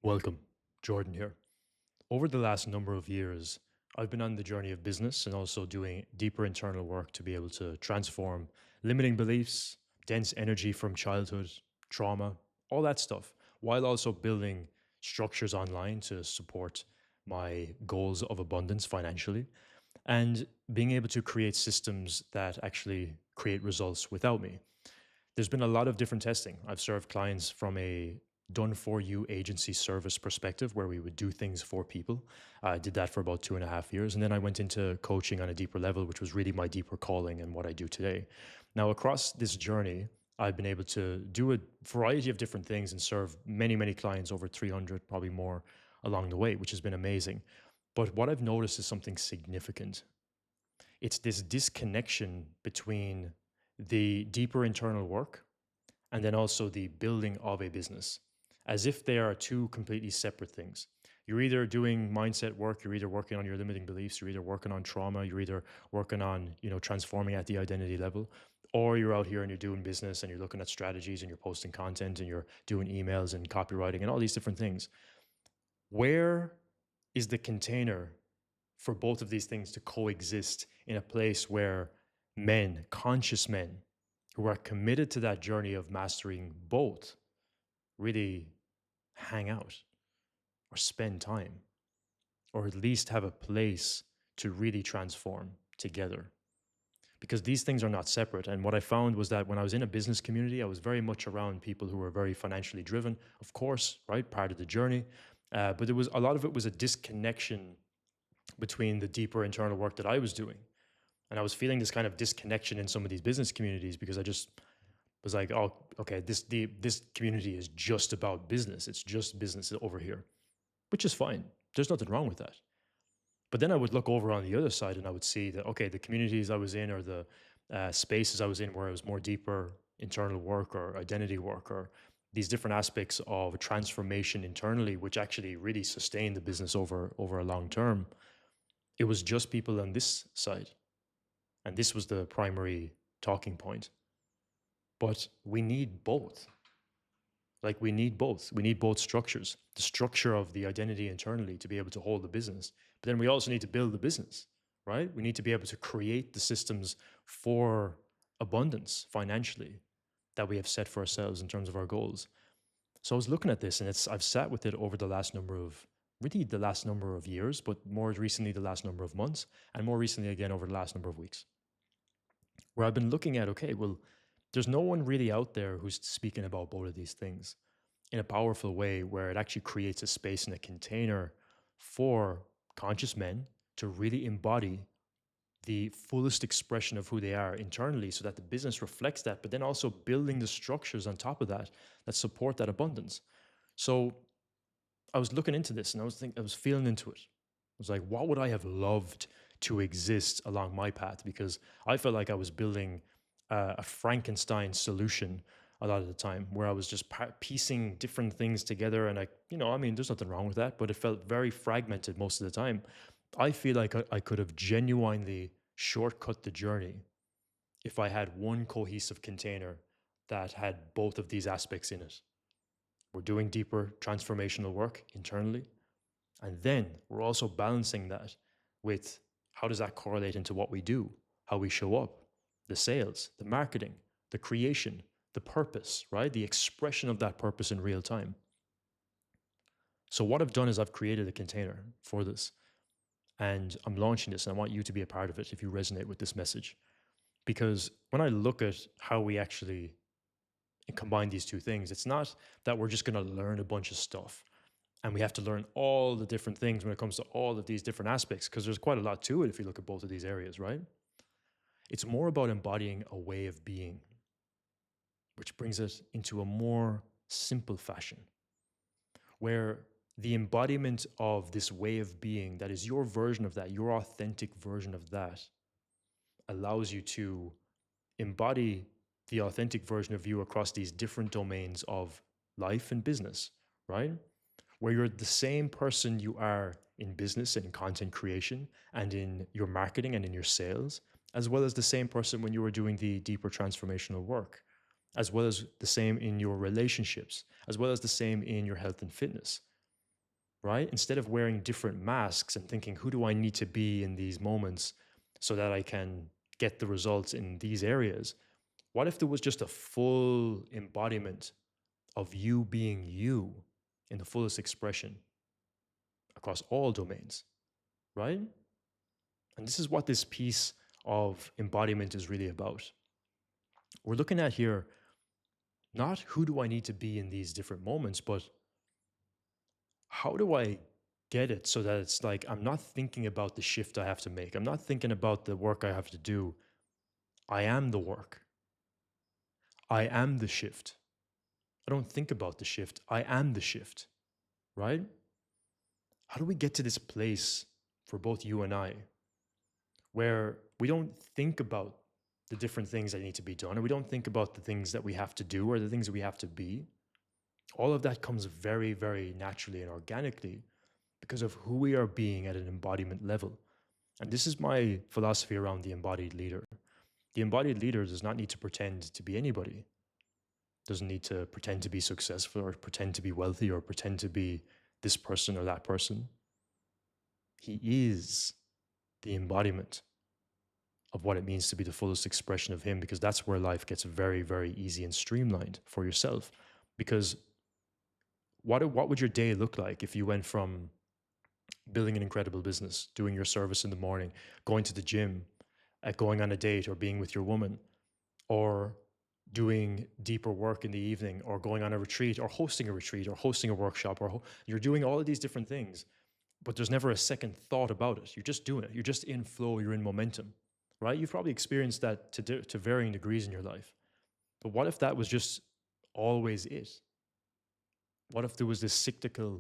Welcome, Jordan here. Over the last number of years, I've been on the journey of business and also doing deeper internal work to be able to transform limiting beliefs, dense energy from childhood, trauma, all that stuff, while also building structures online to support my goals of abundance financially and being able to create systems that actually create results without me. There's been a lot of different testing. I've served clients from a done for you agency service perspective where we would do things for people. I did that for about 2.5 years. And then I went into coaching on a deeper level, which was really my deeper calling and what I do today. Now, across this journey, I've been able to do a variety of different things and serve many, many clients, over 300, probably more along the way, which has been amazing. But what I've noticed is something significant. It's this disconnection between the deeper internal work and then also the building of a business, as if they are two completely separate things. You're either doing mindset work, you're either working on your limiting beliefs, you're either working on trauma, you're either working on, transforming at the identity level, or you're out here and you're doing business and you're looking at strategies and you're posting content and you're doing emails and copywriting and all these different things. Where is the container for both of these things to coexist in a place where men, conscious men, who are committed to that journey of mastering both, really hang out or spend time, or at least have a place to really transform together? Because these things are not separate. And what I found was that when I was in a business community, I was very much around people who were very financially driven, of course, right? Part of the journey. But there was a lot of it was a disconnection between the deeper internal work that I was doing. And I was feeling this kind of disconnection in some of these business communities because I just was like, oh, okay, this community is just about business. It's just business over here, which is fine. There's nothing wrong with that. But then I would look over on the other side and I would see that, okay, the communities I was in or the spaces I was in where it was more deeper internal work or identity work or these different aspects of transformation internally, which actually really sustained the business over a long term. It was just people on this side. And this was the primary talking point. But we need both. Like we need both. We need both structures. The structure of the identity internally to be able to hold the business. But then we also need to build the business, right? We need to be able to create the systems for abundance financially that we have set for ourselves in terms of our goals. So I was looking at this and I've sat with it over the last number of years, but more recently the last number of months, and more recently again over the last number of weeks, where I've been looking at, okay, well, there's no one really out there who's speaking about both of these things in a powerful way where it actually creates a space and a container for conscious men to really embody the fullest expression of who they are internally so that the business reflects that, but then also building the structures on top of that that support that abundance. So I was looking into this and I was feeling into it. I was like, what would I have loved to exist along my path? Because I felt like I was building a Frankenstein solution a lot of the time where I was just piecing different things together. And there's nothing wrong with that, but it felt very fragmented most of the time. I feel like I could have genuinely shortcut the journey if I had one cohesive container that had both of these aspects in it. We're doing deeper transformational work internally. And then we're also balancing that with how does that correlate into what we do, how we show up, the sales, the marketing, the creation, the purpose, right? The expression of that purpose in real time. So what I've done is I've created a container for this and I'm launching this and I want you to be a part of it if you resonate with this message. Because when I look at how we actually combine these two things, it's not that we're just going to learn a bunch of stuff and we have to learn all the different things when it comes to all of these different aspects, because there's quite a lot to it if you look at both of these areas, right? It's more about embodying a way of being, which brings it into a more simple fashion, where the embodiment of this way of being that is your version of that, your authentic version of that, allows you to embody the authentic version of you across these different domains of life and business, right? Where you're the same person you are in business and in content creation and in your marketing and in your sales, as well as the same person when you were doing the deeper transformational work, as well as the same in your relationships, as well as the same in your health and fitness. right? Instead of wearing different masks and thinking, who do I need to be in these moments so that I can get the results in these areas? What if there was just a full embodiment of you being you in the fullest expression across all domains, right? And this is what this piece of embodiment is really about. We're looking at here not who do I need to be in these different moments, but how do I get it so that it's like I'm not thinking about the shift I have to make. I'm not thinking about the work I have to do. I am the work. I am the shift. I don't think about the shift. I am the shift, right? How do we get to this place for both you and I where we don't think about the different things that need to be done, or we don't think about the things that we have to do or the things that we have to be? All of that comes very, very naturally and organically because of who we are being at an embodiment level. And this is my philosophy around the embodied leader. The embodied leader does not need to pretend to be anybody, doesn't need to pretend to be successful or pretend to be wealthy or pretend to be this person or that person. He is the embodiment of what it means to be the fullest expression of him, because that's where life gets very, very easy and streamlined for yourself. Because what would your day look like if you went from building an incredible business, doing your service in the morning, going to the gym, going on a date or being with your woman, or doing deeper work in the evening, or going on a retreat or hosting a workshop, or you're doing all of these different things, but there's never a second thought about it. You're just doing it. You're just in flow. You're in momentum, right? You've probably experienced that to varying degrees in your life. But what if that was just always it? What if there was this cyclical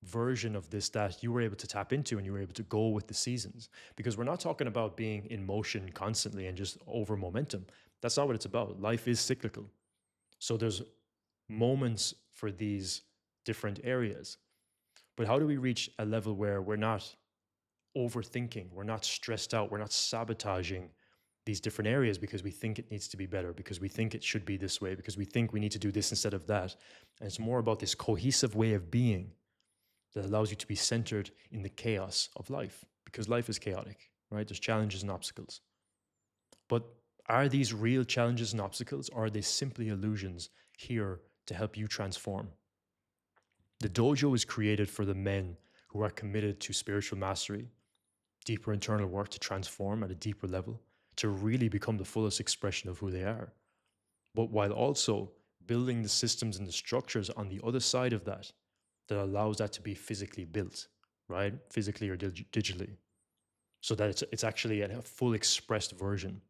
version of this that you were able to tap into and you were able to go with the seasons? Because we're not talking about being in motion constantly and just over momentum. That's not what it's about. Life is cyclical. So there's moments for these different areas. But how do we reach a level where we're not overthinking, we're not stressed out, we're not sabotaging these different areas because we think it needs to be better, because we think it should be this way, because we think we need to do this instead of that? And it's more about this cohesive way of being that allows you to be centered in the chaos of life, because life is chaotic, right? There's challenges and obstacles. But are these real challenges and obstacles, or are they simply illusions here to help you transform? The dojo is created for the men who are committed to spiritual mastery, deeper internal work to transform at a deeper level, to really become the fullest expression of who they are. But while also building the systems and the structures on the other side of that, that allows that to be physically built, right? Physically or digitally, so that it's actually a full expressed version.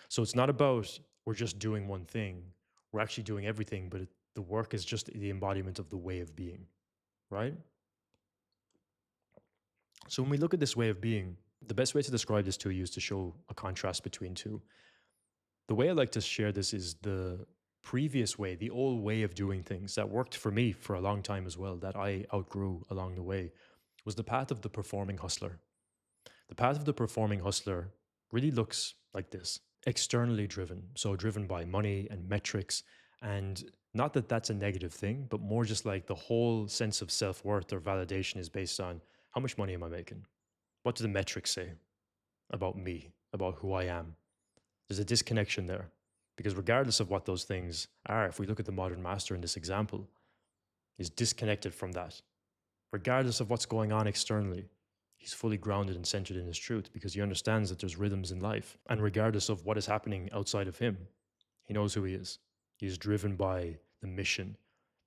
So it's not about we're just doing one thing. We're actually doing everything, but the work is just the embodiment of the way of being, right? So when we look at this way of being, the best way to describe this to you is to show a contrast between two. The way I like to share this is the previous way, the old way of doing things that worked for me for a long time as well, that I outgrew along the way, was the path of the performing hustler. The path of the performing hustler really looks like this: externally driven, so driven by money and metrics. And not that that's a negative thing, but more just like the whole sense of self-worth or validation is based on how much money am I making? What do the metrics say about me, about who I am? There's a disconnection there, because regardless of what those things are, if we look at the modern master in this example, he's disconnected from that. Regardless of what's going on externally, he's fully grounded and centered in his truth, because he understands that there's rhythms in life. And regardless of what is happening outside of him, he knows who he is. He is driven by the mission,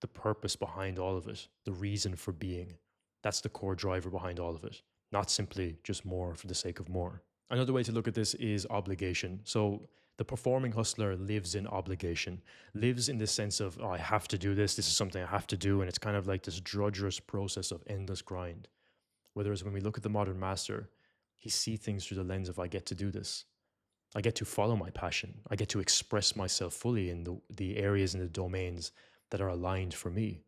the purpose behind all of it, the reason for being. That's the core driver behind all of it, not simply just more for the sake of more. Another way to look at this is obligation. So the performing hustler lives in obligation, lives in this sense of, oh, I have to do this. This is something I have to do. And it's kind of like this drudgerous process of endless grind. Whereas when we look at the modern master, he sees things through the lens of, I get to do this. I get to follow my passion. I get to express myself fully in the areas and the domains that are aligned for me.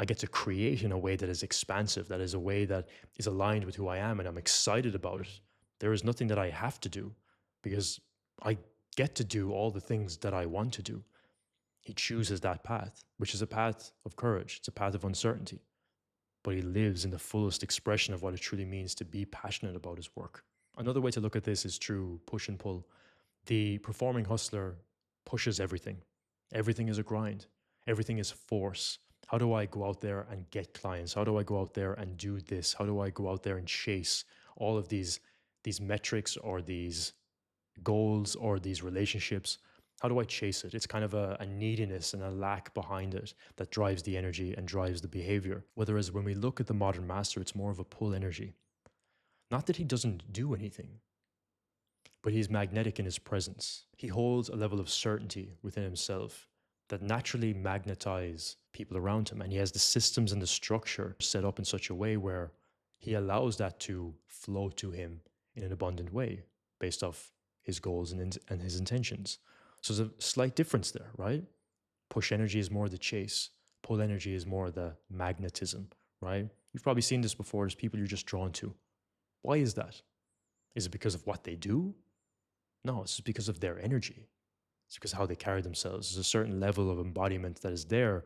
I get to create in a way that is expansive, that is a way that is aligned with who I am, and I'm excited about it. There is nothing that I have to do, because I get to do all the things that I want to do. He chooses that path, which is a path of courage. It's a path of uncertainty. but he lives in the fullest expression of what it truly means to be passionate about his work. Another way to look at this is through push and pull. The performing hustler pushes everything. Everything is a grind. Everything is force. How do I go out there and get clients? How do I go out there and do this? How do I go out there and chase all of these metrics or these goals or these relationships? How do I chase it? It's kind of a neediness and a lack behind it that drives the energy and drives the behavior. Whereas when we look at the modern master, it's more of a pull energy. Not that he doesn't do anything, but he's magnetic in his presence. He holds a level of certainty within himself that naturally magnetize people around him. And he has the systems and the structure set up in such a way where he allows that to flow to him in an abundant way based off his goals and his intentions. So there's a slight difference there, right? Push energy is more the chase. Pull energy is more the magnetism, right? You've probably seen this before. There's people you're just drawn to. Why is that? Is it because of what they do? No, it's because of their energy. It's because of how they carry themselves. There's a certain level of embodiment that is there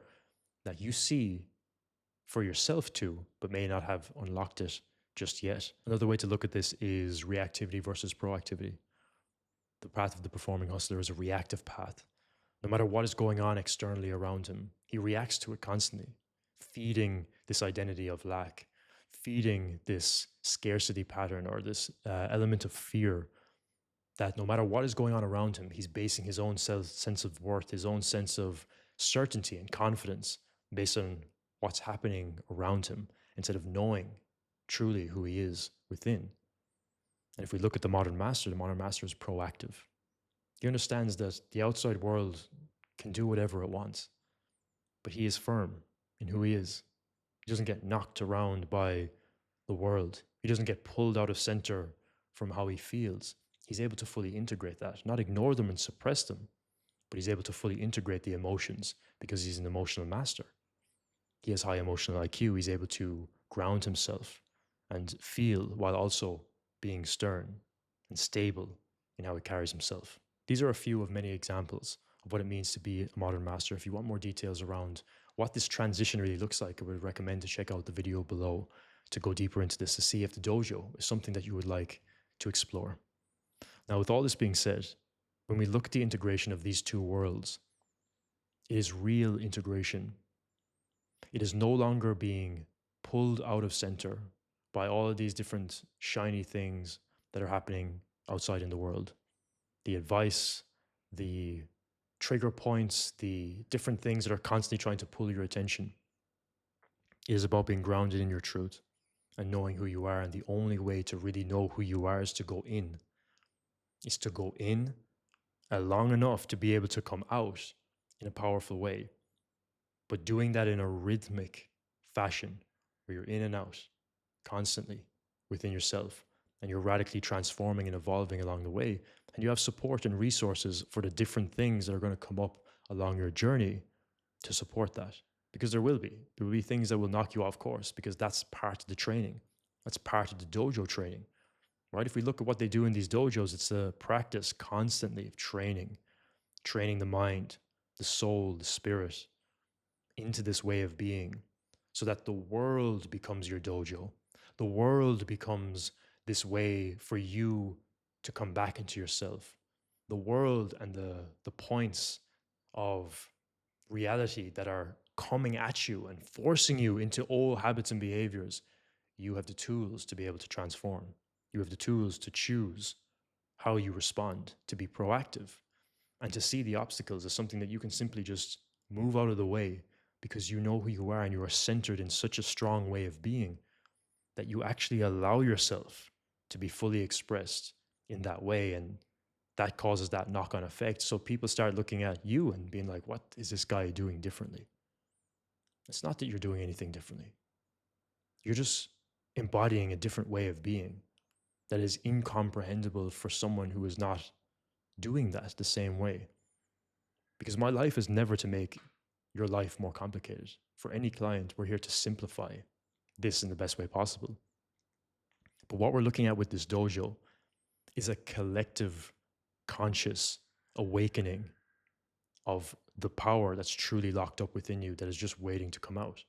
that you see for yourself too, but may not have unlocked it just yet. Another way to look at this is reactivity versus proactivity. The path of the performing hustler is a reactive path. No matter what is going on externally around him, he reacts to it constantly, feeding this identity of lack, feeding this scarcity pattern or this element of fear that no matter what is going on around him, he's basing his own sense of worth, his own sense of certainty and confidence based on what's happening around him instead of knowing truly who he is within. And if we look at the modern master is proactive. He understands that the outside world can do whatever it wants, but he is firm in who he is. He doesn't get knocked around by the world. He doesn't get pulled out of center from how he feels. He's able to fully integrate that, not ignore them and suppress them, but he's able to fully integrate the emotions because he's an emotional master. He has high emotional IQ. He's able to ground himself and feel while also being stern and stable in how he carries himself. These are a few of many examples of what it means to be a modern master. If you want more details around what this transition really looks like, I would recommend to check out the video below to go deeper into this to see if the dojo is something that you would like to explore. Now, with all this being said, when we look at the integration of these two worlds, it is real integration. It is no longer being pulled out of center by all of these different shiny things that are happening outside in the world. The advice, the trigger points, the different things that are constantly trying to pull your attention. It is about being grounded in your truth and knowing who you are. And the only way to really know who you are is to go in. Is to go in long enough to be able to come out in a powerful way. But doing that in a rhythmic fashion where you're in and out constantly within yourself and you're radically transforming and evolving along the way. And you have support and resources for the different things that are going to come up along your journey to support that. Because there will be things that will knock you off course because that's part of the training. That's part of the dojo training, right? If we look at what they do in these dojos, it's a practice constantly of training the mind, the soul, the spirit into this way of being so that the world becomes your dojo. The world becomes this way for you to come back into yourself. The world and the points of reality that are coming at you and forcing you into old habits and behaviors, you have the tools to be able to transform. You have the tools to choose how you respond, to be proactive, and to see the obstacles as something that you can simply just move out of the way because you know who you are and you are centered in such a strong way of being that you actually allow yourself to be fully expressed in that way. And that causes that knock-on effect. So people start looking at you and being like, what is this guy doing differently? It's not that you're doing anything differently. You're just embodying a different way of being that is incomprehensible for someone who is not doing that the same way. Because my life is never to make your life more complicated. For any client, we're here to simplify this in the best way possible. But what we're looking at with this dojo is a collective conscious awakening of the power that's truly locked up within you that is just waiting to come out.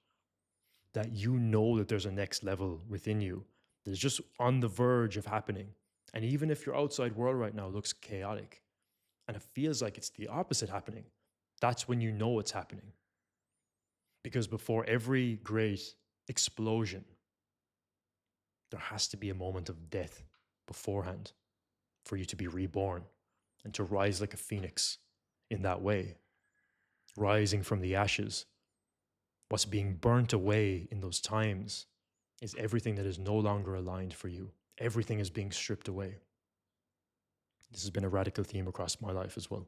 that you know that there's a next level within you that is just on the verge of happening. And even if your outside world right now looks chaotic and it feels like it's the opposite happening, that's when you know it's happening. Because before every great explosion, there has to be a moment of death beforehand for you to be reborn and to rise like a phoenix in that way, rising from the ashes. What's being burnt away in those times is everything that is no longer aligned for you. Everything is being stripped away. This has been a radical theme across my life as well.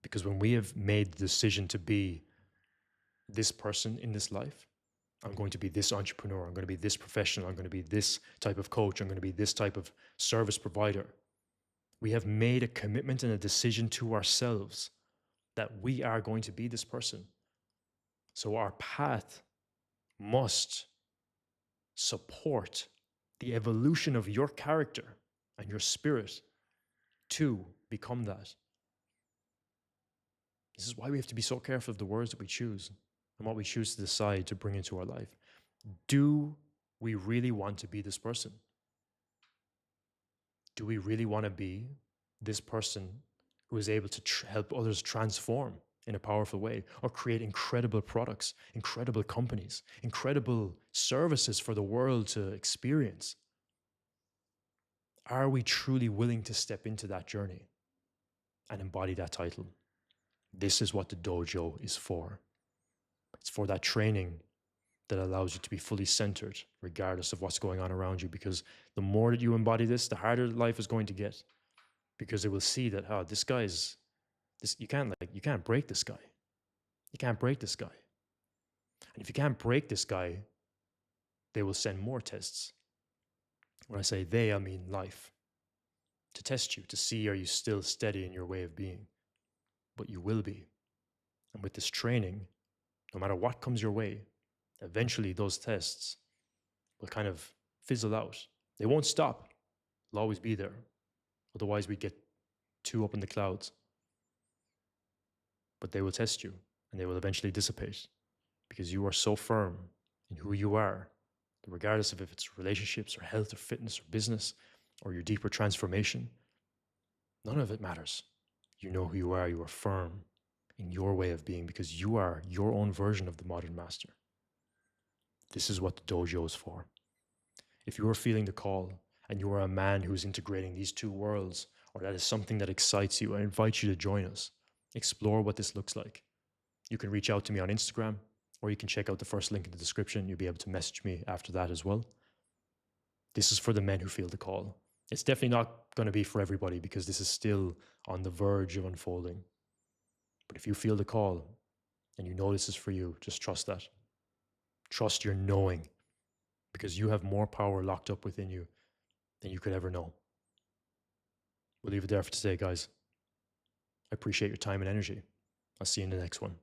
Because when we have made the decision to be this person in this life, I'm going to be this entrepreneur, I'm going to be this professional, I'm going to be this type of coach, I'm going to be this type of service provider. We have made a commitment and a decision to ourselves that we are going to be this person. So our path must support the evolution of your character and your spirit to become that. This is why we have to be so careful of the words that we choose and what we choose to decide to bring into our life. Do we really want to be this person? Do we really want to be this person who is able to help others transform in a powerful way or create incredible products, incredible companies, incredible services for the world to experience? Are we truly willing to step into that journey and embody that title? This is what the dojo is for. It's for that training that allows you to be fully centered regardless of what's going on around you, because the more that you embody this, the harder life is going to get, because they will see that, oh, this guy is this, you can't break this guy. You can't break this guy. And if you can't break this guy, they will send more tests. When I say they, I mean life, to test you, to see, are you still steady in your way of being? But you will be. And with this training, no matter what comes your way, eventually those tests will kind of fizzle out. They won't stop. They'll always be there. Otherwise, we'd get too up in the clouds. But they will test you and they will eventually dissipate because you are so firm in who you are that regardless of if it's relationships or health or fitness or business or your deeper transformation, none of it matters. You know who you are firm in your way of being because you are your own version of the modern master. This is what the dojo is for. If you are feeling the call and you are a man who's integrating these two worlds, or that is something that excites you, I invite you to join us. Explore what this looks like. You can reach out to me on Instagram, or you can check out the first link in the description. You'll be able to message me after that as well. This is for the men who feel the call. It's definitely not going to be for everybody because this is still on the verge of unfolding. But if you feel the call and you know this is for you, just trust that. Trust your knowing, because you have more power locked up within you than you could ever know. We'll leave it there for today, guys. I appreciate your time and energy. I'll see you in the next one.